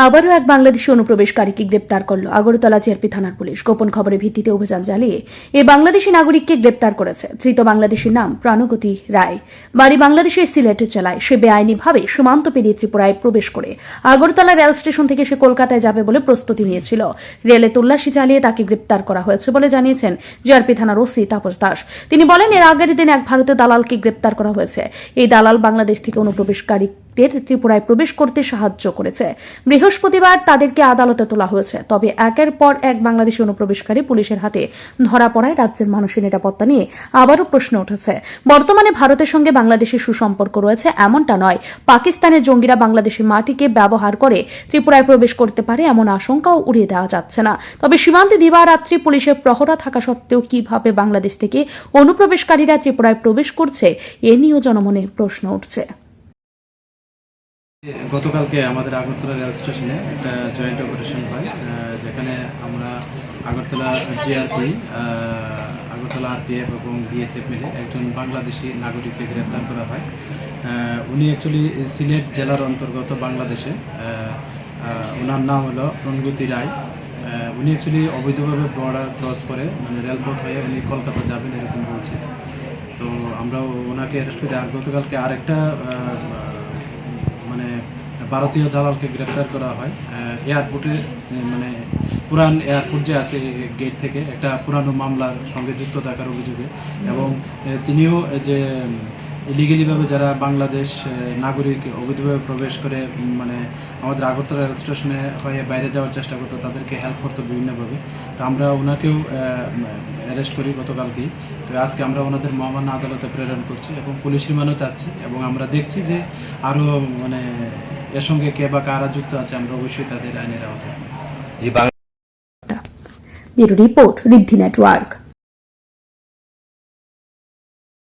আবারও এক বাংলাদেশি অনুপ্রবেশকারীকে গ্রেপ্তার করল আগরতলা জিআরপি থানার পুলিশ। গোপন খবরের ভিত্তিতে অভিযান চালিয়ে এই বাংলাদেশি নাগরিককে গ্রেপ্তার করেছে। ধৃত বাংলাদেশির নাম প্রাণগতি রায়, বাড়ি বাংলাদেশের সিলেট জেলায়। সে বেআইনিভাবে সীমান্ত পেরিয়ে ত্রিপুরায় প্রবেশ করে আগরতলা রেল স্টেশন থেকে সে কলকাতায় যাবে বলে প্রস্তুতি নিয়েছিল। রেলে তল্লাশি চালিয়ে তাকে গ্রেপ্তার করা হয়েছে বলে জানিয়েছেন জিআরপি থানার ওসি তাপস দাস। তিনি বলেন, এর আগের দিন এক ভারতীয় দালালকে গ্রেপ্তার করা হয়েছে। এই দালাল বাংলাদেশ থেকে অনুপ্রবেশকারী ত্রিপুরায় প্রবেশ করতে সাহায্য করেছে। বৃহস্পতিবার তাদেরকে আদালতে তোলা হয়েছে। তবে একের পর এক বাংলাদেশি অনুপ্রবেশকারী পুলিশের হাতে ধরা পড়ায় রাজ্যের মানুষের নিরাপত্তা নিয়ে আবারও প্রশ্ন উঠেছে। বর্তমানে ভারতের সঙ্গে বাংলাদেশের সুসম্পর্ক রয়েছে এমনটা নয়, পাকিস্তানের জঙ্গিরা বাংলাদেশের মাটিকে ব্যবহার করে ত্রিপুরায় প্রবেশ করতে পারে এমন আশঙ্কাও উড়িয়ে দেওয়া যাচ্ছে না। তবে সীমান্তে দিবারাত্রি পুলিশের প্রহরা থাকা সত্ত্বেও কিভাবে বাংলাদেশ থেকে অনুপ্রবেশকারীরা ত্রিপুরায় প্রবেশ করছে এ নিয়েও জনমনে প্রশ্ন উঠছে। গতকালকে আমাদের আগরতলা রেল স্টেশনে একটা জয়েন্ট অপারেশন হয়, যেখানে আমরা আগরতলা জিআরপি, আগরতলা আরপিএফ এবং বিএসএফ মিলে একজন বাংলাদেশি নাগরিককে গ্রেপ্তার করা হয়। উনি অ্যাকচুয়ালি সিলেট জেলার অন্তর্গত বাংলাদেশে। ওনার নাম হলো প্রাণগতি রায়। উনি অ্যাকচুয়ালি অবৈধভাবে বর্ডার ক্রস করে, মানে রেলপথ হয়ে উনি কলকাতা যাবেন এরকম বলছে। তো আমরা ওনাকে অ্যারেস্ট করি। আর গতকালকে আরেকটা মানে ভারতীয় দালালকে গ্রেপ্তার করা হয় এয়ারপোর্টে, মানে পুরান এয়ারপোর্ট যে আছে গেট থেকে একটা পুরানো মামলার সঙ্গে যুক্ত থাকার অভিযোগে। এবং তিনিও যে ইলিগেলিভাবে যারা বাংলাদেশ নাগরিক অবৈধভাবে প্রবেশ করে মানে আমাদের আগরতলা রেল স্টেশনে হয়ে বাইরে যাওয়ার চেষ্টা করতো, তাদেরকে হেল্প করতো বিভিন্নভাবে। তো আমরা ওনাকেও অ্যারেস্ট করি গতকালকেই। তো আজকে আমরা ওনাদের মহামান্য আদালতে প্রেরণ করছি এবং পুলিশ রিমান্ডও চাচ্ছি। এবং আমরা দেখছি যে আরও মানে এর সঙ্গে কে বা কারা যুক্ত আছে, আমরা অবশ্যই তাদের আইনের আওতায়। ব্যুরো রিপোর্ট, ঋদ্ধি নেটওয়ার্ক।